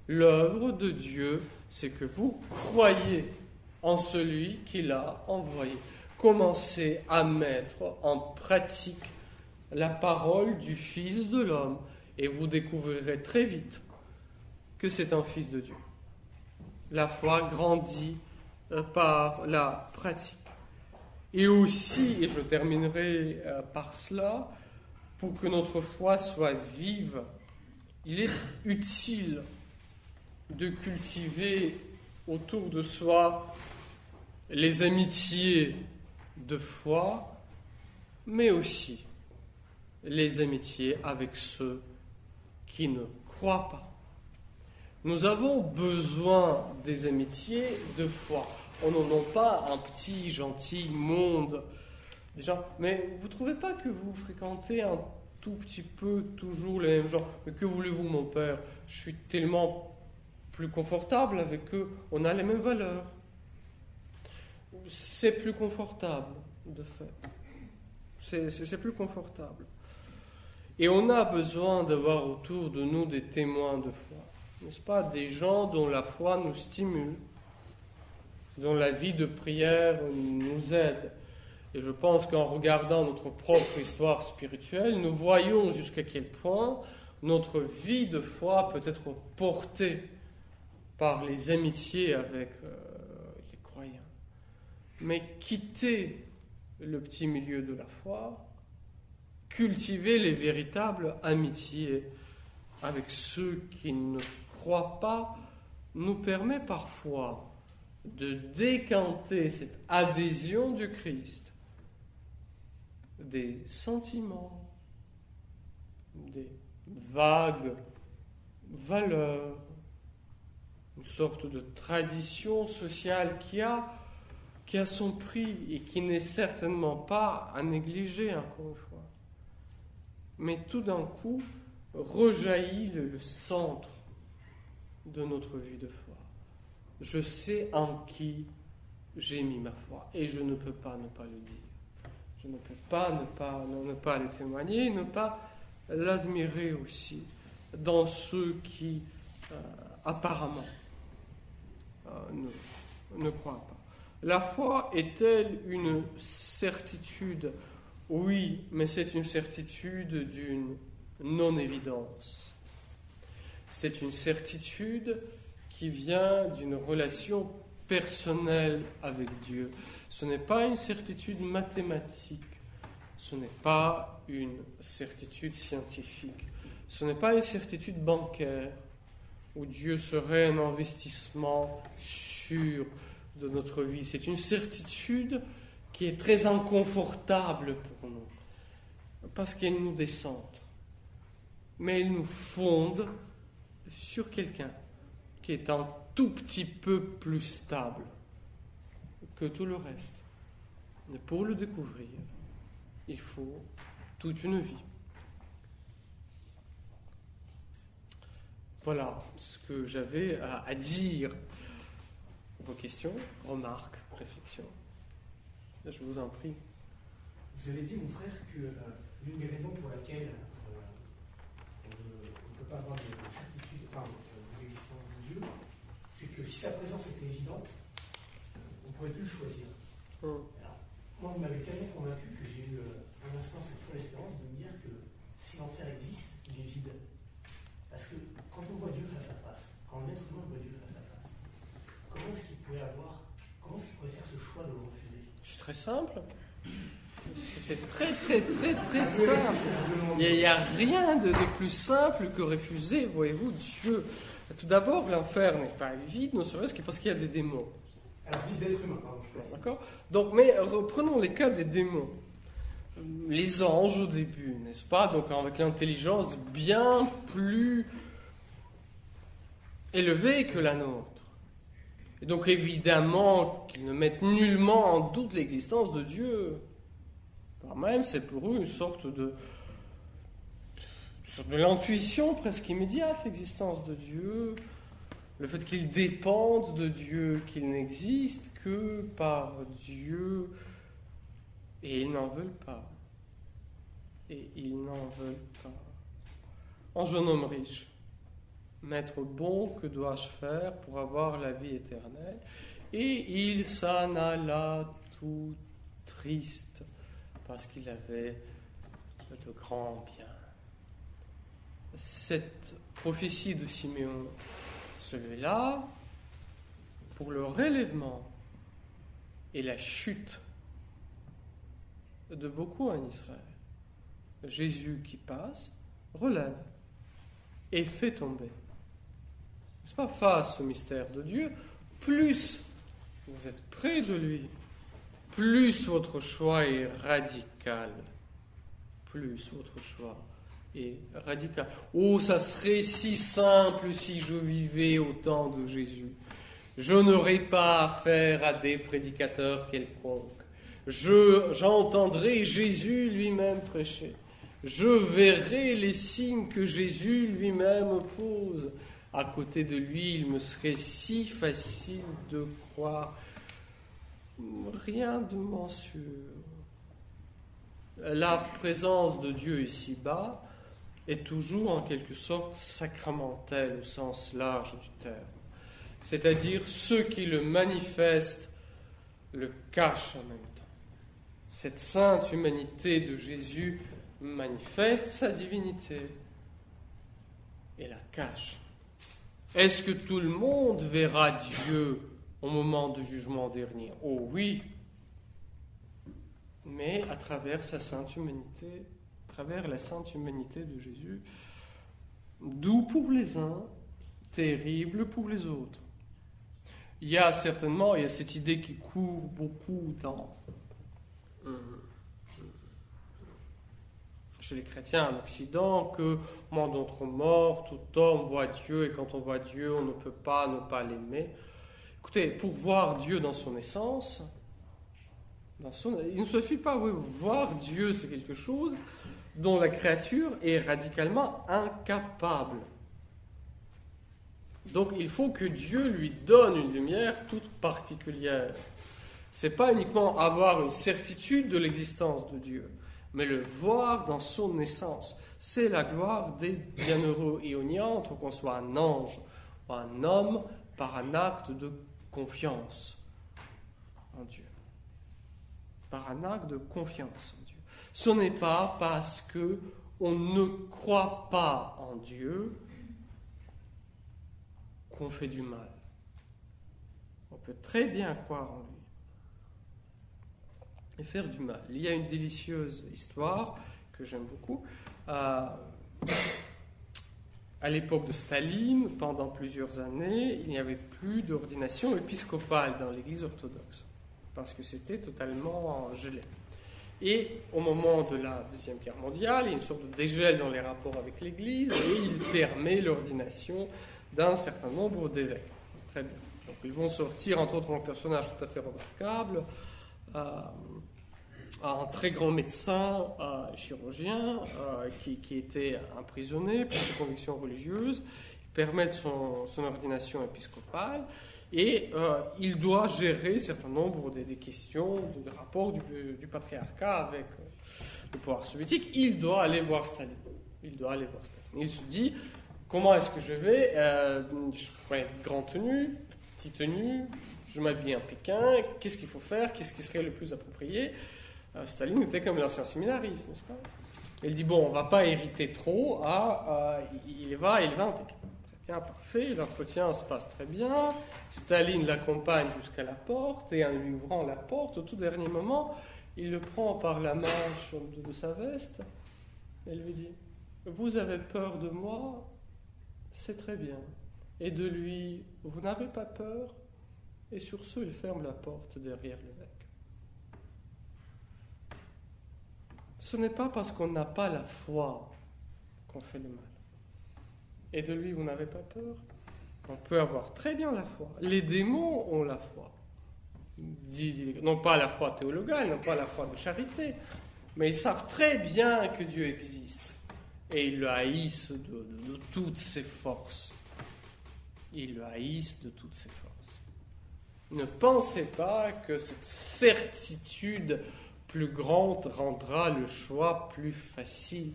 L'œuvre de Dieu, c'est que vous croyez en celui qui l'a envoyé. Commencez à mettre en pratique la parole du Fils de l'homme et vous découvrirez très vite que c'est un Fils de Dieu. La foi grandit par la pratique. Et aussi, et je terminerai par cela, pour que notre foi soit vive, il est utile de cultiver autour de soi les amitiés de foi, mais aussi les amitiés avec ceux qui ne croient pas. Nous avons besoin des amitiés de foi. On n'en a pas un petit, gentil monde. Déjà, mais vous ne trouvez pas que vous fréquentez un tout petit peu toujours les mêmes gens? Mais que voulez-vous, mon père? Je suis tellement plus confortable avec eux. On a les mêmes valeurs. C'est plus confortable, de fait. C'est plus confortable. Et on a besoin d'avoir autour de nous des témoins de foi. N'est-ce pas? Des gens dont la foi nous stimule, dont la vie de prière nous aide. Et je pense qu'en regardant notre propre histoire spirituelle, nous voyons jusqu'à quel point notre vie de foi peut être portée par les amitiés avec les croyants. Mais quitter le petit milieu de la foi, cultiver les véritables amitiés avec ceux qui ne croient pas, nous permet parfois de décanter cette adhésion du Christ des sentiments, des vagues valeurs, une sorte de tradition sociale qui a son prix et qui n'est certainement pas à négliger, encore une fois. Mais tout d'un coup, rejaillit le centre de notre vie de foi. Je sais en qui j'ai mis ma foi et je ne peux pas ne pas le dire. Je ne peux pas ne pas le témoigner, ne pas l'admirer aussi dans ceux qui apparemment ne croient pas. La foi est-elle une certitude? Oui, mais c'est une certitude d'une non-évidence. C'est une certitude qui vient d'une relation personnelle avec Dieu. Ce n'est pas une certitude mathématique, ce n'est pas une certitude scientifique, ce n'est pas une certitude bancaire où Dieu serait un investissement sûr de notre vie. C'est une certitude qui est très inconfortable pour nous, parce qu'elle nous décentre. Mais elle nous fonde sur quelqu'un, qui est un tout petit peu plus stable que tout le reste. Mais pour le découvrir, il faut toute une vie. Voilà ce que j'avais à dire. Vos questions, remarques, réflexions. Je vous en prie. Vous avez dit, mon frère, que l'une des raisons pour laquelle on ne peut pas avoir de certitude de l'existence de Dieu, c'est que si sa présence était évidente, on ne pourrait plus le choisir. Alors, moi, vous m'avez tellement convaincu que j'ai eu un instant cette fois l'espérance de me dire que si l'enfer existe, il est vide. Parce que quand on voit Dieu face à face, quand l'être humain voit Dieu face à face, comment est-ce qu'il pourrait faire ce choix de le refuser? C'est très simple. C'est très simple. Il n'y a rien de plus simple que refuser, voyez-vous, Dieu. Tout d'abord, l'enfer n'est pas vide, ne serait-ce que parce qu'il y a des démons. Alors, vide d'être humain, pardon. D'accord. Donc, mais reprenons les cas des démons. Les anges au début, n'est-ce pas? Donc, avec l'intelligence bien plus élevée que la nôtre. Et donc, évidemment, qu'ils ne mettent nullement en doute l'existence de Dieu. Quand même, c'est pour eux une sorte de l'intuition presque immédiate, l'existence de Dieu. Le fait qu'ils dépendent de Dieu, qu'ils n'existent que par Dieu. Et ils n'en veulent pas. Et ils n'en veulent pas. En jeune homme riche, maître bon, que dois-je faire pour avoir la vie éternelle? Et il s'en alla tout triste, parce qu'il avait de grands biens. Cette prophétie de Siméon, celui-là, pour le relèvement et la chute de beaucoup en Israël, Jésus qui passe, relève et fait tomber. N'est-ce pas, face au mystère de Dieu, plus vous êtes près de lui, plus votre choix est radical. Plus votre choix est radical. Oh, ça serait si simple si je vivais au temps de Jésus. Je n'aurais pas affaire à des prédicateurs quelconques. J'entendrai Jésus lui-même prêcher. Je verrai les signes que Jésus lui-même pose. À côté de lui, il me serait si facile de croire. Rien de mensueux. La présence de Dieu ici-bas est toujours en quelque sorte sacramentelle au sens large du terme. C'est-à-dire ceux qui le manifestent le cachent en même temps. Cette sainte humanité de Jésus manifeste sa divinité et la cache. Est-ce que tout le monde verra Dieu au moment du jugement dernier? Oh oui, mais à travers sa sainte humanité, à travers la sainte humanité de Jésus, doux pour les uns, terrible pour les autres. Il y a cette idée qui court beaucoup chez les chrétiens en Occident, que au moment de notre mort, tout homme voit Dieu, et quand on voit Dieu, on ne peut pas ne pas l'aimer. Écoutez, pour voir Dieu dans son essence, il ne suffit pas, voir Dieu, c'est quelque chose dont la créature est radicalement incapable. Donc il faut que Dieu lui donne une lumière toute particulière. Ce n'est pas uniquement avoir une certitude de l'existence de Dieu, mais le voir dans son essence. C'est la gloire des bienheureux. Et on y entre, qu'on soit un ange ou un homme, par un acte de confiance en Dieu. Par un acte de confiance en Dieu. Ce n'est pas parce qu'on ne croit pas en Dieu qu'on fait du mal. On peut très bien croire en lui et faire du mal. Il y a une délicieuse histoire que j'aime beaucoup. À l'époque de Staline, pendant plusieurs années, il n'y avait plus d'ordination épiscopale dans l'Église orthodoxe, parce que c'était totalement gelé. Et au moment de la Deuxième Guerre mondiale, il y a une sorte de dégel dans les rapports avec l'Église, et il permet l'ordination d'un certain nombre d'évêques. Très bien. Donc, ils vont sortir, entre autres, un personnage tout à fait remarquable, un très grand médecin, chirurgien, qui était emprisonné pour ses convictions religieuses. Il permet son ordination épiscopale et il doit gérer un certain nombre des questions, des rapports du patriarcat avec le pouvoir soviétique. Il doit aller voir Staline. Il se dit, comment est-ce que je vais je prends une grande tenue, petite tenue, je m'habille en Pékin, qu'est-ce qu'il faut faire, qu'est-ce qui serait le plus approprié. Staline était comme l'ancien séminariste, n'est-ce pas? Il dit, bon, on ne va pas hériter trop, il va en Pékin. Très bien, parfait, l'entretien se passe très bien, Staline l'accompagne jusqu'à la porte, et en lui ouvrant la porte, au tout dernier moment, il le prend par la manche de sa veste, et lui dit, vous avez peur de moi, c'est très bien, et de lui, vous n'avez pas peur, et sur ce, il ferme la porte derrière l'évêque. Ce n'est pas parce qu'on n'a pas la foi qu'on fait le mal. Et de lui, vous n'avez pas peur? On peut avoir très bien la foi. Les démons ont la foi. Non pas la foi théologale, non pas la foi de charité, mais ils savent très bien que Dieu existe. Et ils le haïssent de toutes ses forces. Ils le haïssent de toutes ses forces. Ne pensez pas que cette certitude plus grande rendra le choix plus facile.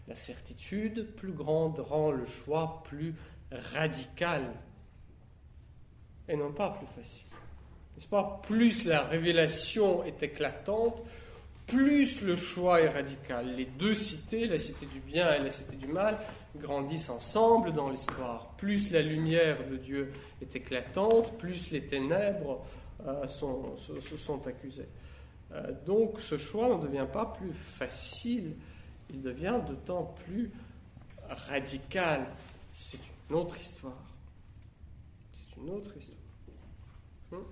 La certitude plus grande rend le choix plus radical et non pas plus facile. N'est-ce pas? Plus la révélation est éclatante, plus le choix est radical. Les deux cités, la cité du bien et la cité du mal, grandissent ensemble dans l'histoire. Plus la lumière de Dieu est éclatante, plus les ténèbres sont accusées. Donc ce choix ne devient pas plus facile, il devient d'autant plus radical. C'est une autre histoire. C'est une autre histoire.